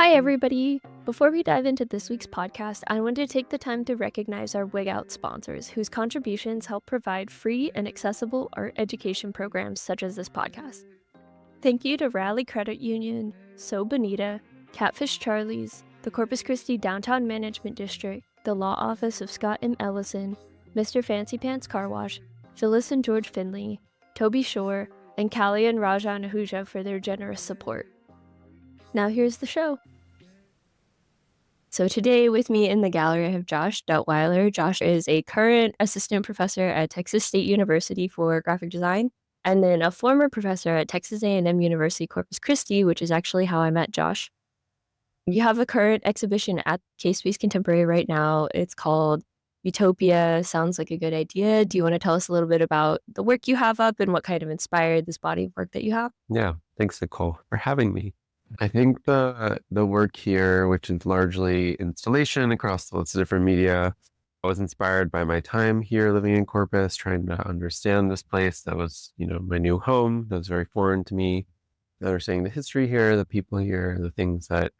Hi, everybody. Before we dive into this week's podcast, I want to take the time to recognize our Wig Out sponsors, whose contributions help provide free and accessible art education programs such as this podcast. Thank you to Raleigh Credit Union, So Bonita, Catfish Charlie's, the Corpus Christi Downtown Management District, the Law Office of Scott M. Ellison, Mr. Fancy Pants Car Wash, Phyllis and George Finley, Toby Shore, and Callie and Raja Nahuja for their generous support. Now here's the show. So today with me in the gallery, I have Josh Duttweiler. Josh is a current assistant professor at Texas State University for graphic design, and then a former professor at Texas A&M University, Corpus Christi, which is actually how I met Josh. You have a current exhibition at K-Space Contemporary right now. It's called Utopia. Sounds like a good idea. Do you want to tell us a little bit about the work you have up and what kind of inspired this body of work that you have? Yeah, thanks, Nicole, for having me. I think the work here, which is largely installation across lots of different media, I was inspired by my time here living in Corpus, trying to understand this place that was, my new home, that was very foreign to me, understanding the history here, the people here, the things that,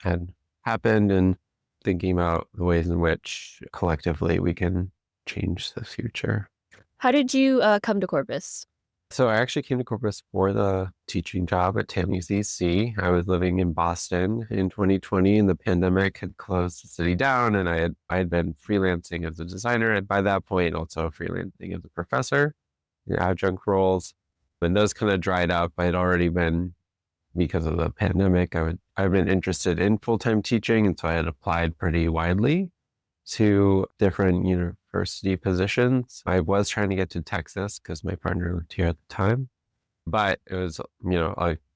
had happened, and thinking about the ways in which collectively we can change the future. How did you come to Corpus? So I actually came to Corpus for the teaching job at TAMUCC. I was living in Boston in 2020, and the pandemic had closed the city down, and I had been freelancing as a designer, and by that point also freelancing as a professor in adjunct roles. When those kind of dried up, I had already been, because of the pandemic, I've been interested in full-time teaching, and so I had applied pretty widely to different university positions. I was trying to get to Texas because my partner lived here at the time, but it was,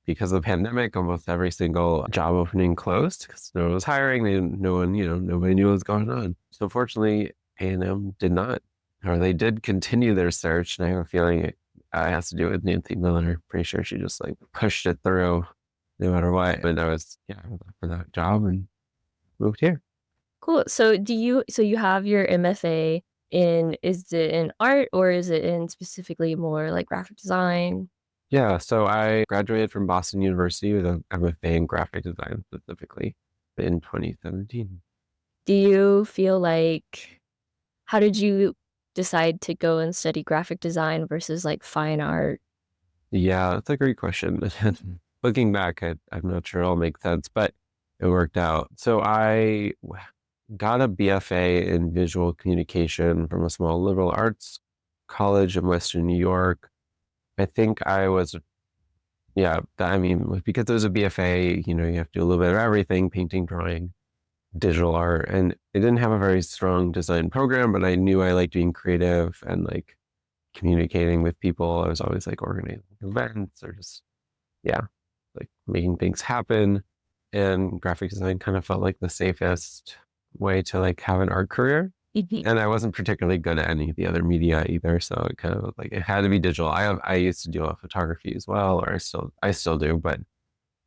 because of the pandemic, almost every single job opening closed because no one was hiring. Nobody knew what was going on. So fortunately, A&M did not, or they did continue their search. And I have a feeling it has to do with Nancy Miller. Pretty sure she just pushed it through no matter what. And I was for that job and moved here. Cool. So you have your MFA is it in art or is it in specifically more like graphic design? Yeah, so I graduated from Boston University with an MFA in graphic design specifically in 2017. Do you feel how did you decide to go and study graphic design versus fine art? Yeah, that's a great question. Looking back, I'm not sure it all makes sense, but it worked out. So I got a BFA in visual communication from a small liberal arts college in Western New York. I think I was, because it was a BFA, you have to do a little bit of everything, painting, drawing, digital art. And it didn't have a very strong design program, but I knew I liked being creative and communicating with people. I was always organizing events or just, making things happen. And graphic design kind of felt like the safest way to have an art career. And I wasn't particularly good at any of the other media either. So it kind of it had to be digital. I used to do photography as well, or I still do, but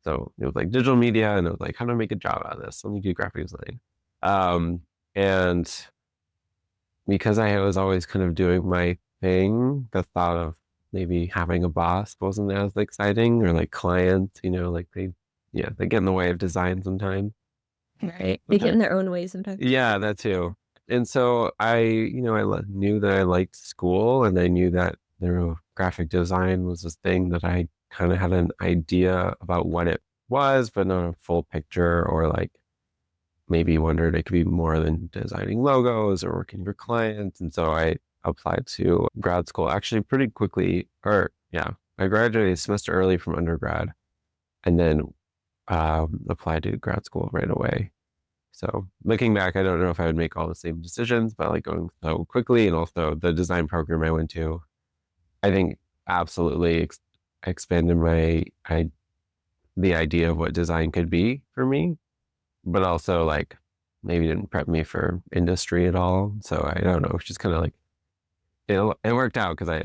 so it was digital media, and it was how do I make a job out of this? Let me do graphic design. And because I was always kind of doing my thing, the thought of maybe having a boss wasn't as exciting, or clients, they get in the way of design sometimes. Right. They get in their own way sometimes. Yeah, that too. And so I knew that I liked school, and I knew that graphic design was this thing that I kind of had an idea about what it was, but not a full picture, or maybe wondered it could be more than designing logos or working for clients. And so I applied to grad school actually pretty quickly, I graduated a semester early from undergrad, and then applied to grad school right away. So looking back, I don't know if I would make all the same decisions, but going so quickly, and also the design program I went to, I think absolutely expanded the idea of what design could be for me, but also maybe didn't prep me for industry at all. So I don't know, it's just kind of it worked out because I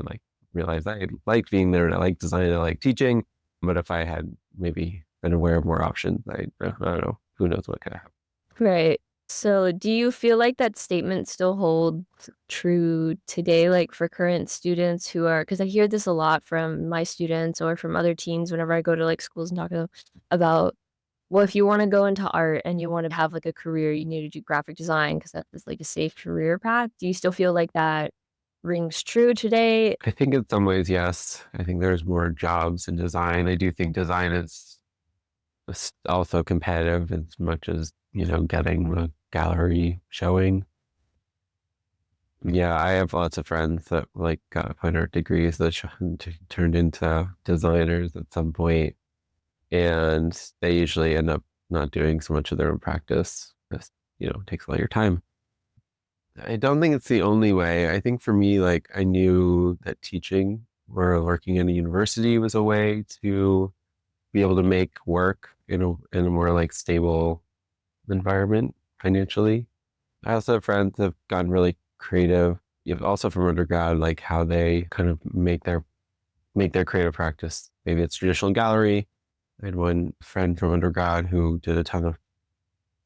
realized I liked being there, and I liked design, and I liked teaching. But if I had maybe been aware of more options, I don't know, who knows what could have happened. Right. So do you feel like that statement still holds true today, for current students who are, because I hear this a lot from my students or from other teens whenever I go to schools and talk about well, if you want to go into art and you want to have like a career, you need to do graphic design because that's like a safe career path. Do you still feel like that rings true today? I think in some ways, yes. I think there's more jobs in design. I do think design is also competitive as much as, getting the gallery showing. Yeah, I have lots of friends that like got fine art degrees that turned into designers at some point, and they usually end up not doing so much of their own practice. Just, it takes a lot of your time. I don't think it's the only way. I think for me, like I knew that teaching or working in a university was a way to be able to make work in a more like stable environment financially. I also have friends that have gotten really creative. You have also from undergrad, like how they kind of make their creative practice. Maybe it's traditional gallery. I had one friend from undergrad who did a ton of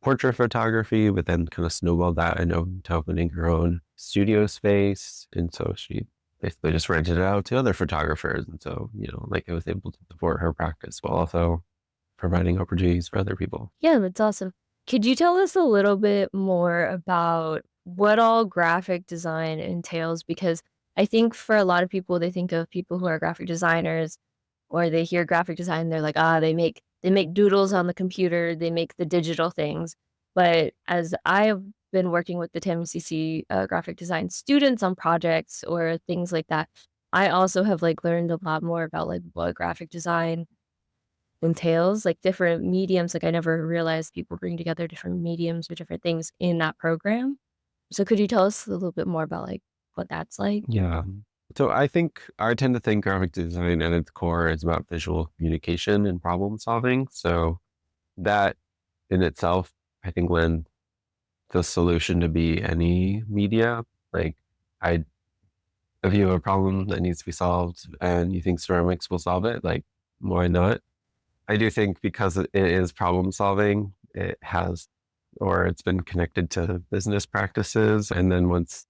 portrait photography, but then kind of snowballed that into opening her own studio space. And so she basically just rented it out to other photographers. And so, like it was able to support her practice while also providing opportunities for other people. Yeah, that's awesome. Could you tell us a little bit more about what all graphic design entails? Because I think for a lot of people, they think of people who are graphic designers or they hear graphic design, they're like, ah, they make doodles on the computer, they make the digital things. But as I've been working with the TMCC graphic design students on projects or things like that, I also have like learned a lot more about like what graphic design entails, like different mediums. Like I never realized people bring together different mediums or different things in that program. So could you tell us a little bit more about like what that's like? Yeah. So I tend to think graphic design at its core is about visual communication and problem solving. So that in itself, I think lends the solution to be any media. Like I, if you have a problem that needs to be solved and you think ceramics will solve it, like why not? I do think because it is problem solving, it's been connected to business practices. And then once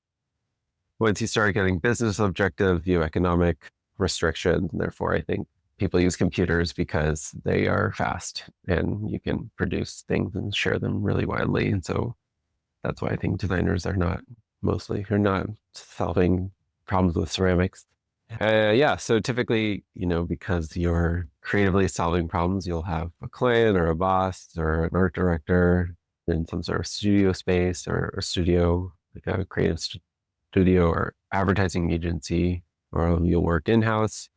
you start getting business objectives, you have economic restrictions. And therefore, I think people use computers because they are fast and you can produce things and share them really widely. And so that's why I think designers are not solving problems with ceramics. Yeah. So typically, because you're creatively solving problems, you'll have a client or a boss or an art director in some sort of studio space or a studio, like a creative studio or advertising agency, or you'll work in-house.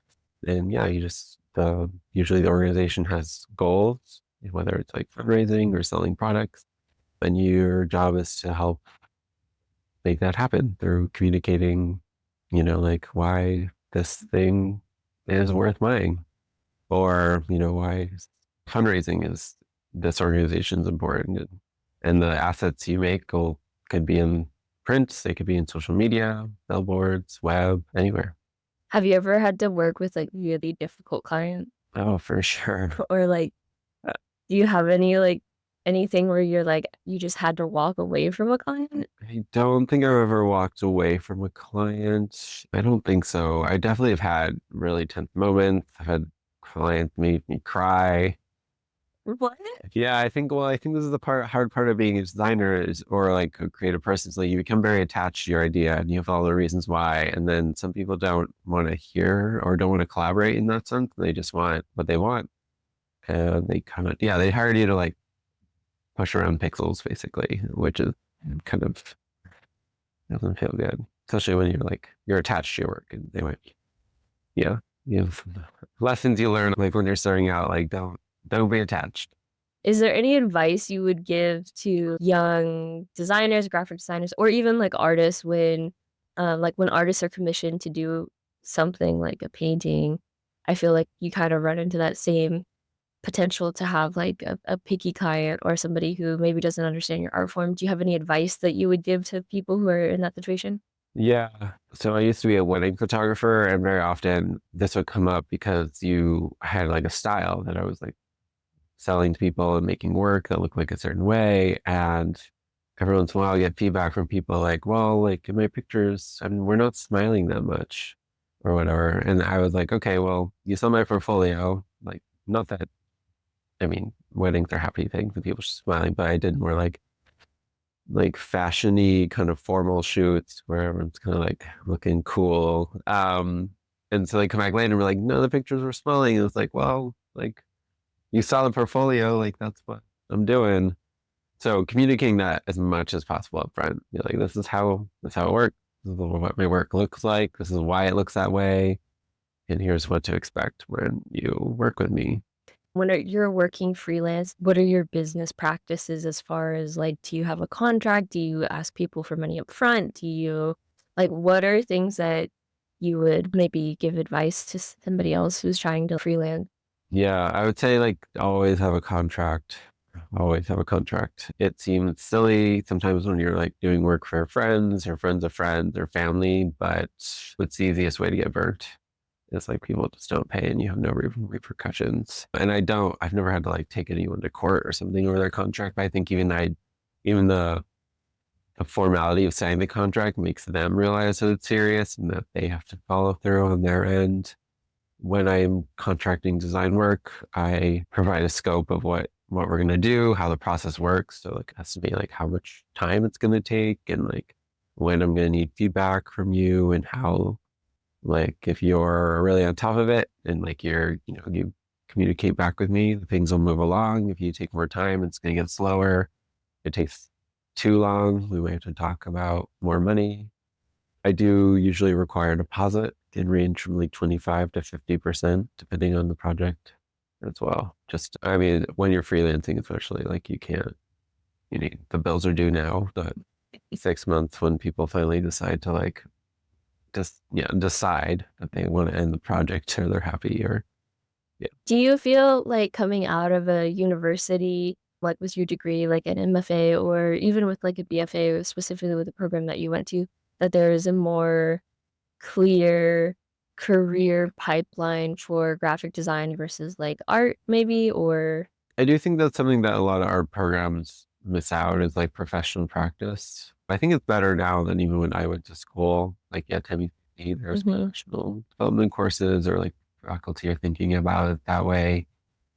And yeah, usually the organization has goals, whether it's like fundraising or selling products. And your job is to help make that happen through communicating, like why this thing is worth buying, or, why fundraising is this organization's important. And the assets you make could be in print, they could be in social media, billboards, web, anywhere. Have you ever had to work with like really difficult clients Oh, for sure. or like do you have any like anything where you're like you just had to walk away from a client? I don't think I've ever walked away from a client. I don't think so. I definitely have had really tense moments. I've had clients make me cry. What? Yeah, I think this is the hard part of being a designer or like a creative person. Is like you become very attached to your idea and you have all the reasons why. And then some people don't want to hear or don't want to collaborate in that sense. They just want what they want. And they hired you to like push around pixels basically, which is kind of doesn't feel good, especially when you're attached to your work and they went, yeah, you have lessons you learn like when you're starting out, like don't be attached. Is there any advice you would give to young designers, graphic designers, or even like artists when artists are commissioned to do something like a painting? I feel like you kind of run into that same potential to have like a picky client or somebody who maybe doesn't understand your art form. Do you have any advice that you would give to people who are in that situation? Yeah. So I used to be a wedding photographer, and very often this would come up because you had like a style that I was like selling to people and making work that looked like a certain way. And every once in a while, I get feedback from people like, well, like in my pictures, I mean, we're not smiling that much or whatever. And I was like, okay, well, you saw my portfolio, like not that I mean, weddings are happy things with people smiling, but I did more like fashiony kind of formal shoots where everyone's kind of like looking cool. And so they come back later and we're like, no, the pictures were smiling. And it's like, well, like you saw the portfolio, like that's what I'm doing. So communicating that as much as possible up front. You're like, this is how it works. This is what my work looks like. This is why it looks that way. And here's what to expect when you work with me. You're working freelance, what are your business practices as far as like, do you have a contract? Do you ask people for money up front? What are things that you would maybe give advice to somebody else who's trying to freelance? Yeah, I would say like always have a contract. Always have a contract. It seems silly sometimes when you're like doing work for friends or friends of friends or family, but it's the easiest way to get burnt. It's like people just don't pay and you have no repercussions. And I've never had to like take anyone to court or something over their contract. But I think even the formality of signing the contract makes them realize that it's serious and that they have to follow through on their end. When I'm contracting design work, I provide a scope of what we're gonna do, how the process works. So like it has to be like how much time it's gonna take and like when I'm gonna need feedback from you and how like if you're really on top of it and like you communicate back with me, things will move along. If you take more time, it's gonna get slower. If it takes too long, we might have to talk about more money. I do usually require a deposit. Can range from like 25 to 50%, depending on the project as well. Just, I mean, when you're freelancing, especially, like the bills are due now, but 6 months when people finally decide to like decide that they want to end the project or they're happy or yeah. Do you feel like coming out of a university, like with your degree, like an MFA or even with like a BFA, or specifically with the program that you went to, that there is a more clear career pipeline for graphic design versus like art, maybe? Or I do think that's something that a lot of art programs miss out is like professional practice. I think it's better now than even when I went to school. Like at MUC, there's Mhm. professional development courses or like faculty are thinking about it that way.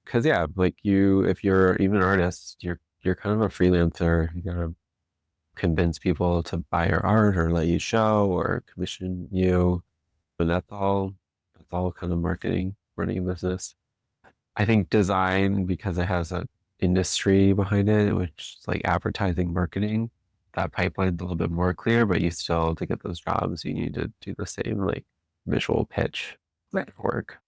Cause yeah, like if you're even an artist, you're kind of a freelancer. You gotta convince people to buy your art or let you show or commission you. And that's all kind of marketing, running a business. I think design, because it has an industry behind it, which is like advertising, marketing, that pipeline's a little bit more clear, but you still, to get those jobs, you need to do the same like visual pitch Right. work.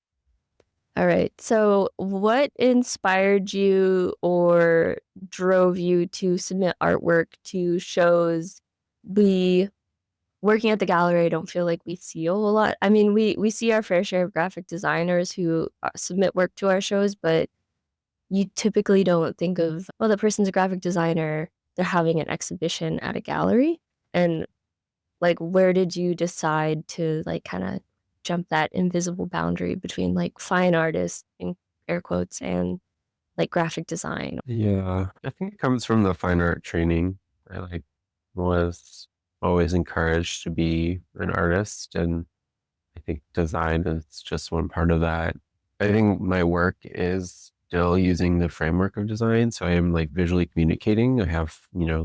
All right. So, what inspired you or drove you to submit artwork to shows? We Working at the gallery, I don't feel like we see a whole lot. I mean, we see our fair share of graphic designers who submit work to our shows, but you typically don't think of, well, the person's a graphic designer, they're having an exhibition at a gallery. And like, where did you decide to like kind of jump that invisible boundary between like fine artists in air quotes and like graphic design? Yeah, I think it comes from the fine art training. I like was always encouraged to be an artist, and I think design is just one part of that. I think my work is still using the framework of design. So I am like visually communicating. I have,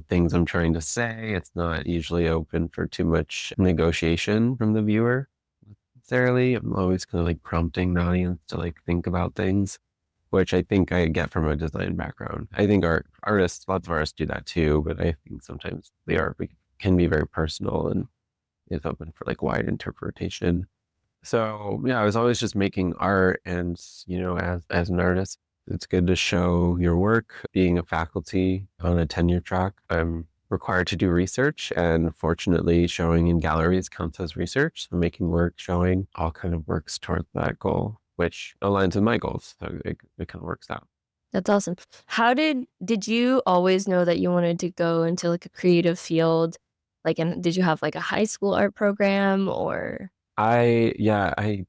things I'm trying to say. It's not usually open for too much negotiation from the viewer necessarily. I'm always kind of like prompting the audience to like think about things, which I think I get from a design background. I think lots of artists do that too, but I think sometimes the art can be very personal and is open for like wide interpretation. So yeah, I was always just making art and, as an artist, it's good to show your work. Being a faculty on a tenure track, I'm required to do research and fortunately showing in galleries counts as research. So making work, showing all kind of works towards that goal, which aligns with my goals. So it kind of works out. That's awesome. How did you always know that you wanted to go into like a creative field? Like, and did you have like a high school art program or? Yeah, I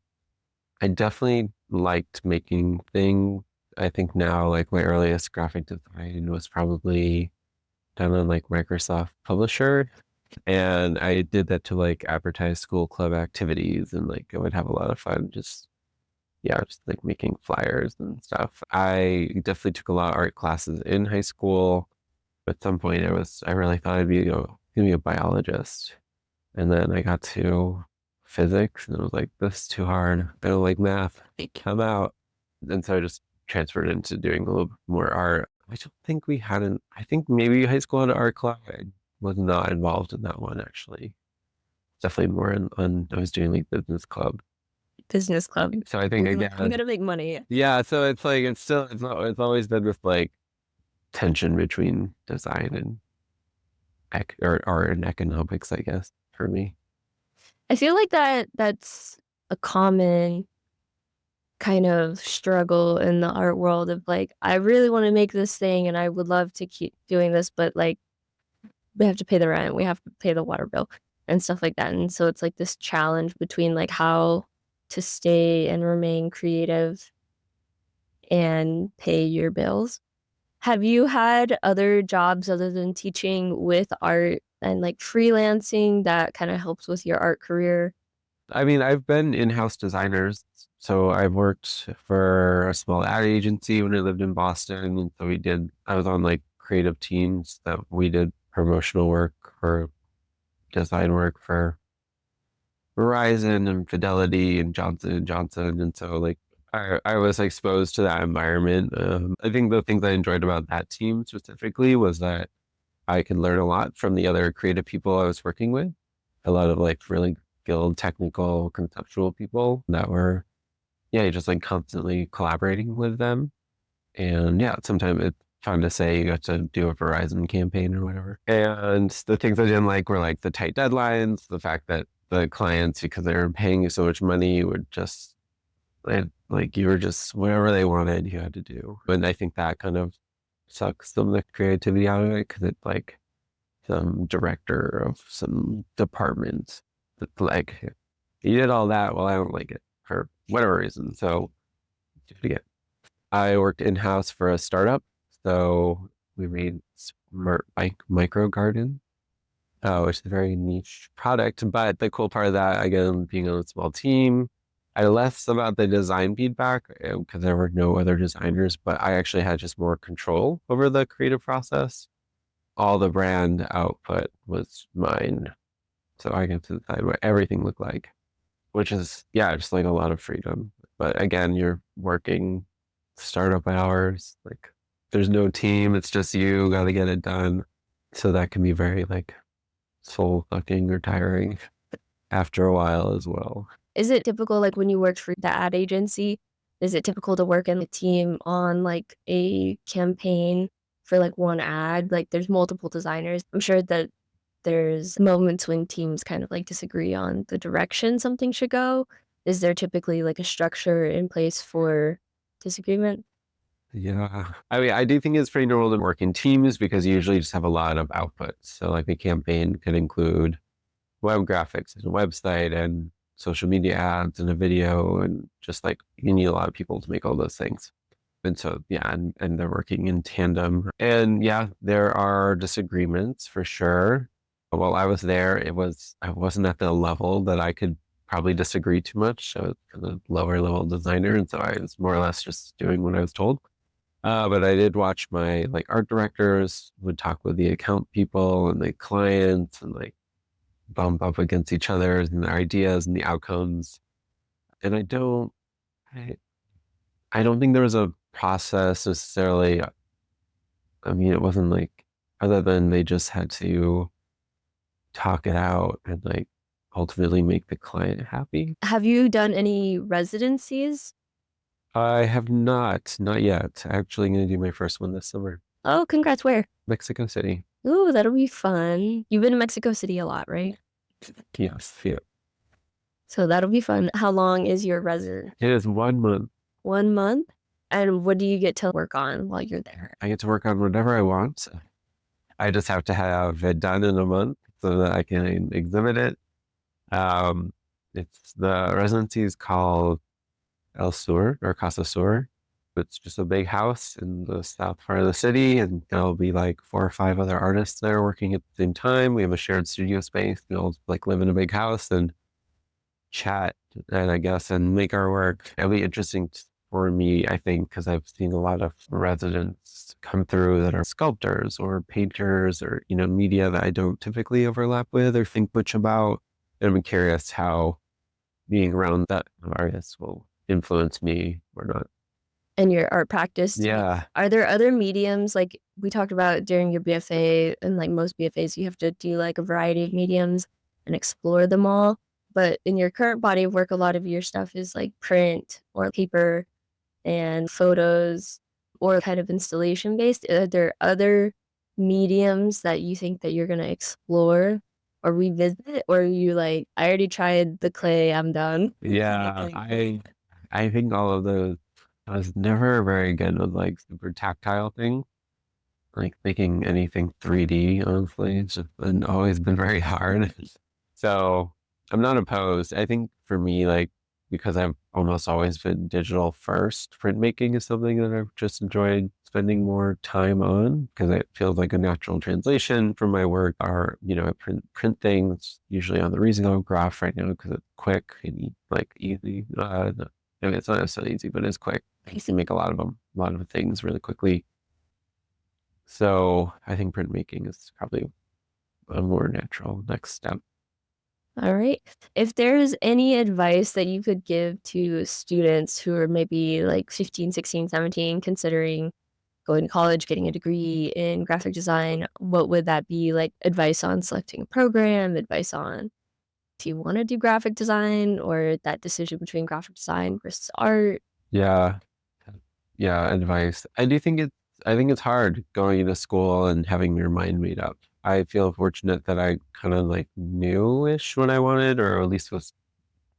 definitely liked making things. I think now like my earliest graphic design was probably done on like Microsoft Publisher. And I did that to like advertise school club activities and like I would have a lot of fun just yeah, just like making flyers and stuff. I definitely took a lot of art classes in high school. At some point, I really thought I'd be gonna be a biologist, and then I got to physics, and I was like, this is too hard. I don't like math. I'm out. And so I just transferred into doing a little bit more art. I don't think we hadn't. I think maybe high school had an art club. I was not involved in that one actually. Definitely more on. I was doing like business club. Business club. So I think I'm again, gonna make money. yeah. So it's like it's always been this like tension between design and or art and economics, I guess, for me. I feel like that's a common kind of struggle in the art world of like, I really want to make this thing and I would love to keep doing this, but like we have to pay the rent, we have to pay the water bill and stuff like that. And so it's like this challenge between like how to stay and remain creative and pay your bills. Have you had other jobs other than teaching with art and like freelancing that kind of helps with your art career? I mean, I've been in-house designers. So I've worked for a small ad agency when I lived in Boston. And so I was on like creative teams that we did promotional work or design work for Verizon and Fidelity and Johnson and Johnson. And so like I was exposed to that environment. I think the things I enjoyed about that team specifically was that I could learn a lot from the other creative people I was working with. A lot of like really skilled, technical, conceptual people that were, yeah, just like constantly collaborating with them. And yeah, sometimes it's fun to say you got to do a Verizon campaign or whatever. And the things I didn't like were like the tight deadlines, the fact that the clients, because they were paying you so much money, would just like you were just whatever they wanted, you had to do. And I think that kind of sucks some of the creativity out of it because it's like some director of some department that's like, you did all that, well, I don't like it for whatever reason. So do it again. I worked in-house for a startup. So we made smart micro garden, which is a very niche product. But the cool part of that, again, being on a small team, I less about the design feedback because there were no other designers, but I actually had just more control over the creative process. All the brand output was mine. So I get to decide what everything looked like, which is, yeah, just like a lot of freedom. But again, you're working startup hours, like there's no team, it's just you, got to get it done. So that can be very like soul sucking or tiring after a while as well. Is it typical, like when you worked for the ad agency, is it typical to work in a team on like a campaign for like one ad? Like there's multiple designers. I'm sure that there's moments when teams kind of like disagree on the direction something should go. Is there typically like a structure in place for disagreement? Yeah. I mean, I do think it's pretty normal to work in teams because you usually just have a lot of output. So like a campaign could include web graphics and a website and social media ads and a video and just like you need a lot of people to make all those things. And so yeah, and they're working in tandem. And yeah, there are disagreements for sure. But while I was there, I wasn't at the level that I could probably disagree too much. I was kind of lower level designer, and so I was more or less just doing what I was told. But I did watch my like art directors would talk with the account people and the clients and like bump up against each other and their ideas and the outcomes. And I, I don't think there was a process necessarily. I mean, it wasn't like other than they just had to talk it out and like ultimately make the client happy. Have you done any residencies? I have not yet. Actually, going to do my first one this summer, Oh, congrats. Where? Mexico City. Ooh, that'll be fun. You've been to Mexico City a lot, right? Yes, yeah. So that'll be fun. How long is your resident? It is 1 month. 1 month? And what do you get to work on while you're there? I get to work on whatever I want. I just have to have it done in a month so that I can exhibit it. It's the residency is called El Sur or Casa Sur. It's just a big house in the south part of the city, and there'll be like 4 or 5 other artists there working at the same time. We have a shared studio space. We all like live in a big house, and chat and I guess and make our work. It'll be interesting for me, I think, because I've seen a lot of residents come through that are sculptors or painters or, media that I don't typically overlap with or think much about. And I'm curious how being around that artist will influence me or not. And your art practice. Yeah. Are there other mediums, like we talked about during your BFA, and like most BFAs, you have to do like a variety of mediums and explore them all. But in your current body of work, a lot of your stuff is like print or paper and photos or kind of installation based. Are there other mediums that you think that you're going to explore or revisit? Or are you like, I already tried the clay, I'm done? Yeah. I think all of those, I was never very good with like super tactile things. Like making anything 3D, honestly, it's just always been very hard. So I'm not opposed. I think for me, like, because I've almost always been digital first, printmaking is something that I've just enjoyed spending more time on because it feels like a natural translation from my work. Or, I print things usually on the risograph right now because it's quick and like easy. I mean, it's not necessarily easy, but it's quick. You can make a lot of things really quickly. So I think printmaking is probably a more natural next step. All right. If there's any advice that you could give to students who are maybe like 15, 16, 17, considering going to college, getting a degree in graphic design, what would that be? Like advice on selecting a program, advice on if you want to do graphic design or that decision between graphic design versus art? Yeah. Yeah. Advice. I think it's hard going into school and having your mind made up. I feel fortunate that I kind of like knew-ish what I wanted, or at least was,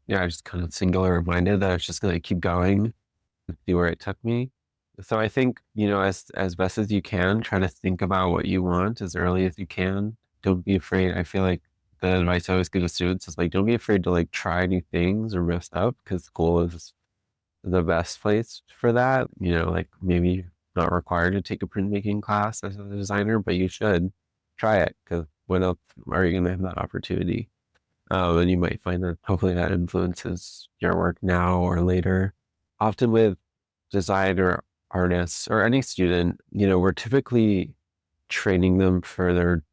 I just kind of singular minded that I was just going to keep going and see where it took me. So I think, as best as you can, try to think about what you want as early as you can. Don't be afraid. I feel like the advice I always give to students is like, don't be afraid to like try new things or mess up because school is the best place for that. Like maybe not required to take a printmaking class as a designer, but you should try it because when else are you going to have that opportunity? And you might find that hopefully that influences your work now or later. Often with design or artists or any student, we're typically training them for their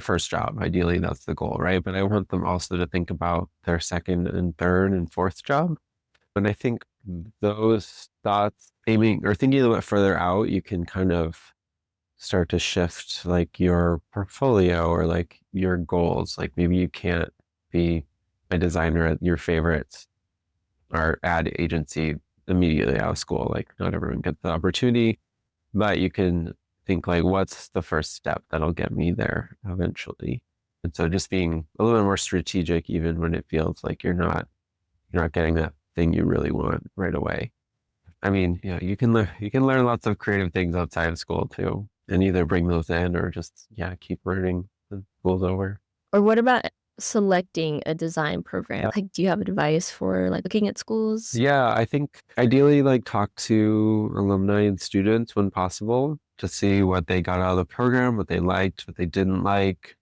first job. Ideally, that's the goal, right? But I want them also to think about their second and third and fourth job. And I think those thoughts, aiming or thinking a little bit further out, you can kind of start to shift like your portfolio or like your goals. Like maybe you can't be a designer at your favorite or ad agency immediately out of school. Like not everyone gets the opportunity, but you can think like, what's the first step that'll get me there eventually? And so just being a little bit more strategic, even when it feels like you're not getting that thing you really want right away. I mean, you can learn lots of creative things outside of school too, and either bring those in or just keep learning when school's over. Or what about selecting a design program? Like, do you have advice for like looking at schools? Yeah, I think ideally like talk to alumni and students when possible to see what they got out of the program, what they liked, what they didn't like,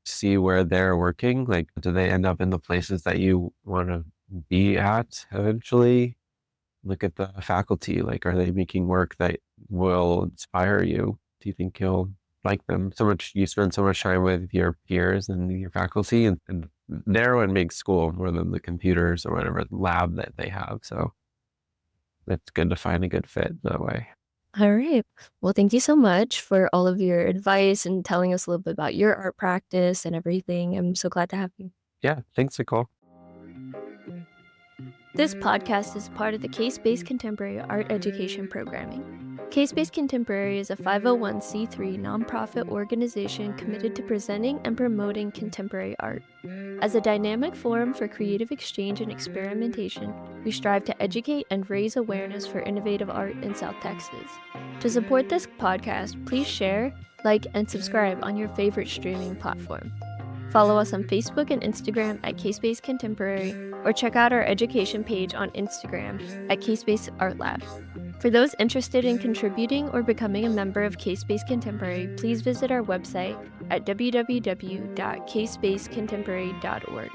see where they're working. Like, do they end up in the places that you want to be at eventually? Look at the faculty. Like, are they making work that will inspire you? Do you think you'll like them so much? You spend so much time with your peers and your faculty, and they're what makes school more than the computers or whatever lab that they have. So it's good to find a good fit that way. All right. Well, thank you so much for all of your advice and telling us a little bit about your art practice and everything. I'm so glad to have you. Yeah, thanks, Nicole. This podcast is part of the Case-Based Contemporary Art Education Programming. Case-Based Contemporary is a 501c3 nonprofit organization committed to presenting and promoting contemporary art. As a dynamic forum for creative exchange and experimentation, we strive to educate and raise awareness for innovative art in South Texas. To support this podcast, please share, like, and subscribe on your favorite streaming platform. Follow us on Facebook and Instagram at Case-Based Contemporary, or check out our education page on Instagram at Case-Based Art Lab. For those interested in contributing or becoming a member of Case-Based Contemporary, please visit our website at www.casebasedcontemporary.org.